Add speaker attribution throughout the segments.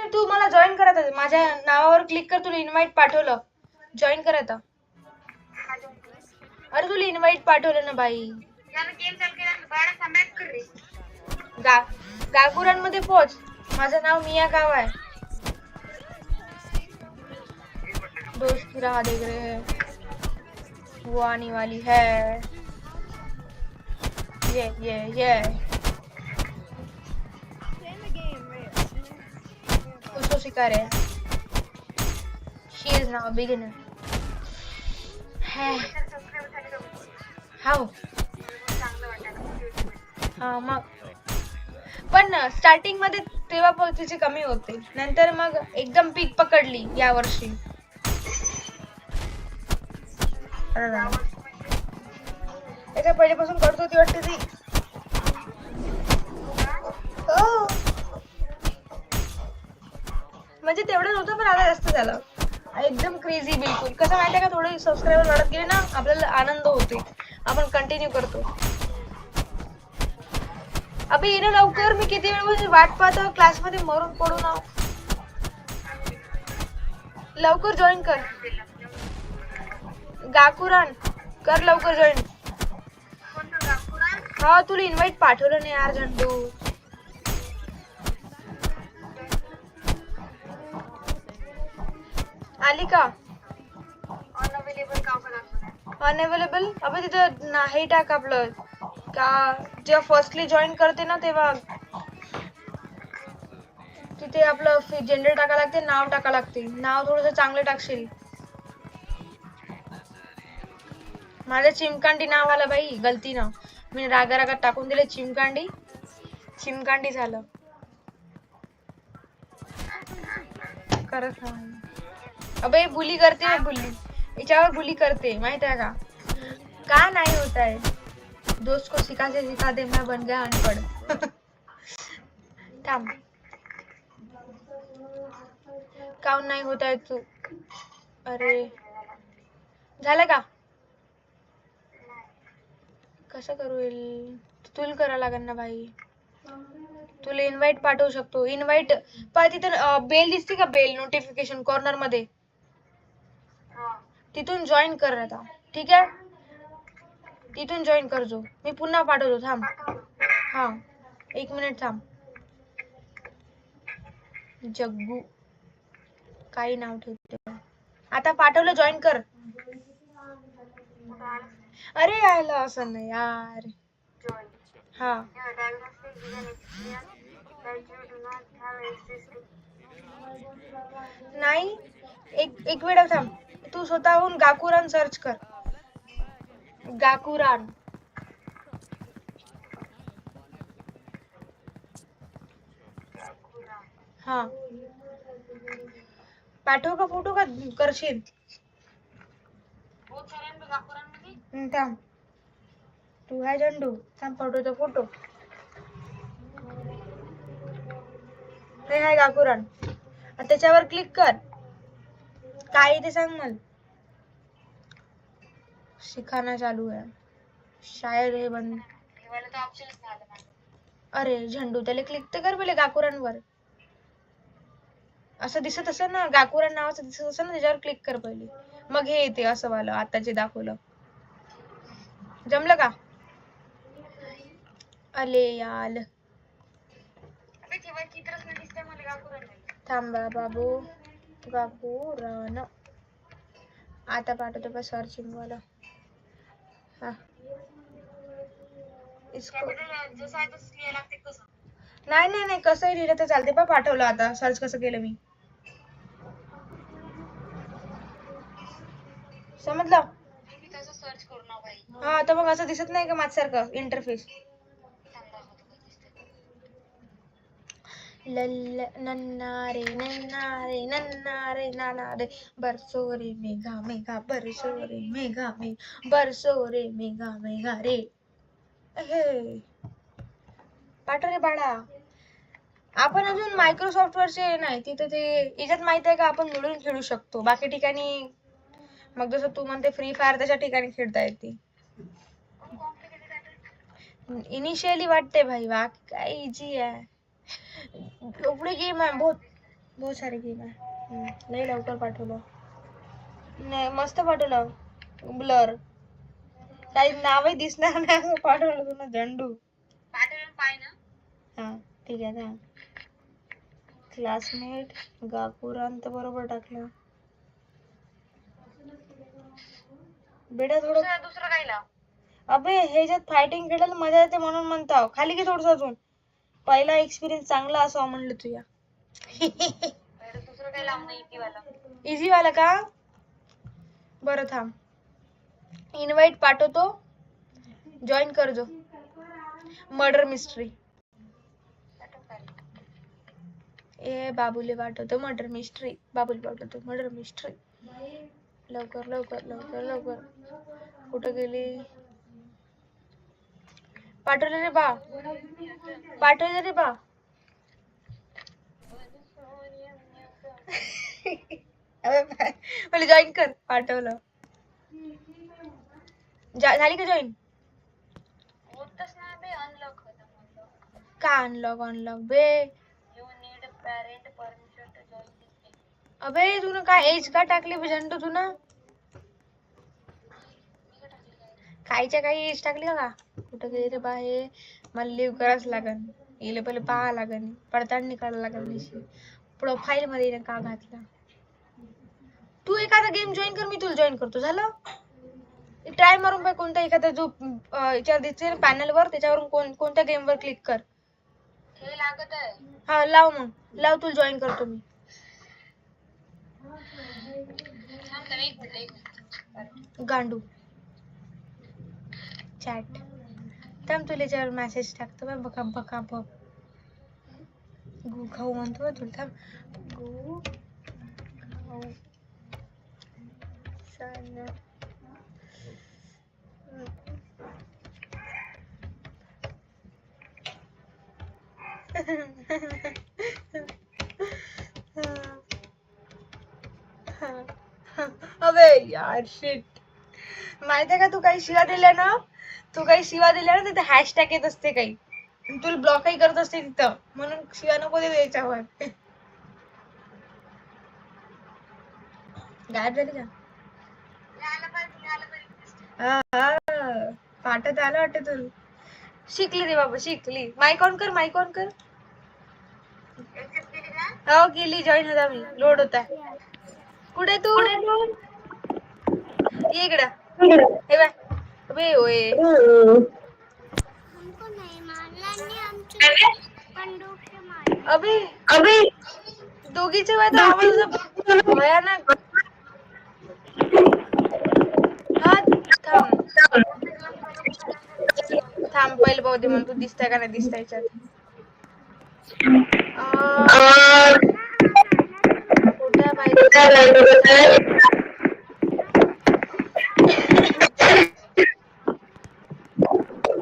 Speaker 1: नाही तू मला जॉईन करत आहे. माझ्या नावावर क्लिक कर. तुला इनवाइट पाठवलं. जॉईन कर आता. अरे तुला इनवाइट पाठवलं ना बाई. गागुरान मध्ये पोच. माझं नाव मिया गाव आहे. दोस्त की राह देख रहे हैं, वो आने वाली है. ये उसको सिखा रहे हैं. She is now a beginner. है हाव. हा मग पण स्टार्टिंग मध्ये तेव्हा तिचे कमी होते, नंतर मग एकदम पीक पकडली या वर्षी. याच्या पहिल्यापासून करतो ती वाटते ती. हो म्हणजे तेवढं नव्हतं पण आता जास्त झालं. एकदम क्रेझी बिलकुल. कसं माहितीये का, थोडे सबस्क्रायबर वाढत गेले ना आपल्याला आनंद होते, आपण कंटिन्यू करतो. अबे ये ना लवकर, मी किती वेळ वाट पाहतो क्लास मध्ये मरून पडू ना. लवकर जॉईन कर. गाकुरान कर लवकर जॉईन. हा तुला इनवाइट पाठवलं नाही यार झंडू. आली का? अनअवेलेबल. अबे तिथं नाही टाक आपलं का, जेव्हा फर्स्टली जॉईन करते ना तेव्हा तिथे आपलं जेंडर टाका लागते, नाव टाका लागते. नाव थोडस चांगलं टाकशील. माझं चिमकांडी नाव आलं बाई गलतीनं. मी रागा रागात टाकून दिले चिमकांडी झालं. खरंच. अबे बुली करते, बुली याच्यावर बुली करते माहित आहे का नाही होता है. दोस्त को सिखा दे मैं बन गया अनपढ़. थांब. काऊन नाही होत आहे तू. अरे झालं का? कसं करू येईल. तुला करा लागेल ना बाई. तुला इनवाइट पाठवू शकतो. इनवाइट पाय तिथं बेल दिसते का, बेल नोटिफिकेशन कॉर्नर मध्ये, तिथून जॉईन कर आता. ठीक आहे, तिथून जॉईन कर जो. मी पुन्हा पाठवतो. थांब. हा 1 मिनिट थांब. जग्गू काही नाव ठेवते. आता पाठवलं, जॉईन कर. अरे यायला असं नाही यार. हा नाही. एक वेळ थांब. तू स्वतःहून गाकुरान सर्च कर. गाकुरान. हा पाठव का फोटो का करशील. थांब. तू आहे झंडू. थांब पाठवतो फोटो. हे आहे गाकुरान. त्याच्यावर क्लिक कर. काय ते सांग मला. सिखाना चालू है शायद हे बंद. अरे झंडू त्याला क्लिक तर कर पहिले गाकुरान वर. असं दिसत असेल ना, गाकुरान नावाचं दिसत असेल ना, त्याच्यावर क्लिक कर पहिले. मग हे येते असं वालं आता जे दाखवलं. जमलं का? अले याल. थांबा बाबू. गाकुरान आता पाठवतो बस सर्चिंग वाला. हा इसको नाही कसंही लिहिलं तर चालते. पाठवलं आता. सर्च कसं केलं मी समजलं. हा तर मग असं दिसत नाही का माझ्यासारखं इंटरफेस. नन्नारे नन्नारे नन्नारे नानारे बरसो रे मेघा मेघा बरसो रे मेघा मेघ बरसो रे मेघा मेघा रे. हे पाठव रे बाळा. आपण अजून मायक्रोसॉफ्ट वरचे नाही. तिथे ते याच्यात माहित आहे का, आपण मिळून खेळू शकतो. बाकी ठिकाणी मग जसं तू म्हणते फ्री फायर त्याच्या ठिकाणी खेळता येते. इनिशियली वाटते भाई, बाकी काय इझी आहे. एवढे गेम आहे बहुत. बहुत सारे गेम आहे. लई लवकर पाठवलं. नाही मस्त पाठवलं. ब्लर काही नावही दिसणार नाही असं पाठवलं तुला. झंडू पाठवलं पाय ना. हा ठीक आहे ना. क्लासमेट गाकुरांत बरोबर टाकलं. बेटा थोडं दुसरं काही लाव. अबे ह्याच्यात फायटिंग खेळायला मजा येते म्हणून म्हणतो. खाली घे थोडस अजून. पहिला एक्सपिरियन्स चांगला असावा म्हणलं तुझ्या. दुसरं काही लाव ना. इझी वाला. इझी वाला का? बरं थांब. इनवाइट पाठवतो. जॉईन कर जो. Murder mystery. ए बाबूले पाठवतो मर्डर मिस्ट्री. बाबूले पाठवतो मर्डर मिस्ट्री. लवकर लवकर लवकर लवकर. कुठं गेली? पाठवले रे बा. पाठवले रे बा. मला जॉईन कर. पाठवलं. झाली का जॉईन? होतच नाही बे. अनलॉक होतं. का अनलॉक बे? You need parent permission to join. अबे तूने काय एज का टाकली बे झंडू तू ना? कायच्या काही एज टाकली का? कुठं गेली रे बा हे? मला लिव्ह करावंच लागन. येले पहिले पाहा लागन. पडताळणी करायला लागन. प्रोफाईल मध्ये का घातला? तू एखादा गेम जॉईन कर. मी तुला जॉईन करतो. झालं? ट्राय मारून पाय. कोणता एखादा जो याच्यावर दिसते पॅनल वर त्याच्यावरून कोणत्या गेम वर क्लिक कर. हे लागत आहे. हा लाव मग. लाव तुला जॉईन करतो मी. गांडू चॅट थांब तुला याच्यावर मेसेज टाकतो. बघा बघा बघ. गु खाऊ म्हणतो तुला. थांब. गु खाऊ अबे यार शिट. माहितीये का तू काही शिवा दिल्या ना. तिथे हॅशटॅग येत असते काही. तुला ब्लॉकही करत असते तिथं. म्हणून शिवा नको दे याच्यावर. गायब झाली का? पाठत आलं वाटत तुला. शिकली रे बाबा शिकली. माईक ऑन कर. माईक ऑन कर. हो गेली. जॉईन होता मी. लोड होता. कुठे तू? ये इकडं. हे बाय. अबे ओए. अबे अबे दोघीचे वाद आवाज भयानक. हा थांब थांब पहिले पाहू दे मला तू दिसताय का नाही दिसताय याच्यात. कुठे बाई?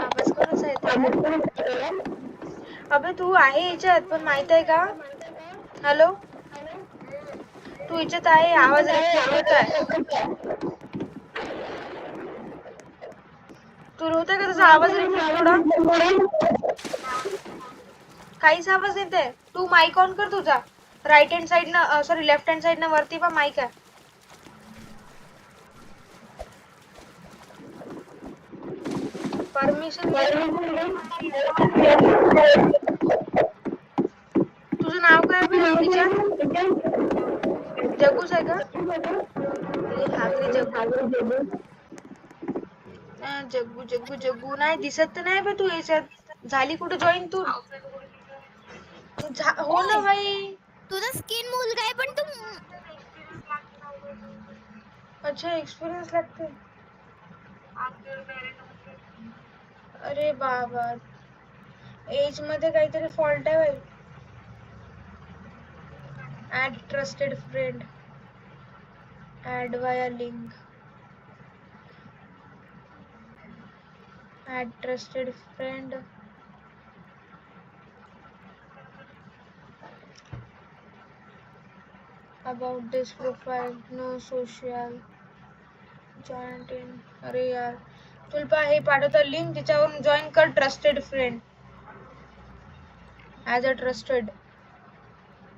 Speaker 1: आवाज कोणाचा येतोय? अबे तू आहे याच्यात पण माहित आहे का? हॅलो तू याच्यात आहे. आवाज रिफ्लेक्ट होत आहे. तुला होतंय का तसा आवाज रिफ्लेक्ट थोडा? काहीच आवाज येत आहे. तू माईक ऑन कर तुझा. राईट हँड साइड ना सॉरी लेफ्ट हँड साइड ना वरती पण माईक आहे. परमिशन तुझं नाव काय जग्गूच आहे का? जग्गू जग्गू जग्गू नाही दिसत तर नाही बे तू याच्यात. झाली कुठे जॉईन तू? हो ना भाई.
Speaker 2: तुझा स्किन मुलगा आहे पण तू.
Speaker 1: अच्छा एक्सपिरियन्स लागते. अरे बाबा एज मध्ये काहीतरी फॉल्ट आहे भाई. Add trusted friend. Add via link. Add trusted friend. About this profile no social joint in. अरे यार तुला हे पाठवतं लिंक त्याच्यावरून जॉईन कर trusted friend. As a trusted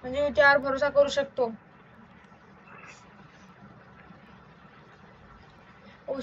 Speaker 1: म्हणजे मी त्यावर भरोसा करू शकतो. ओ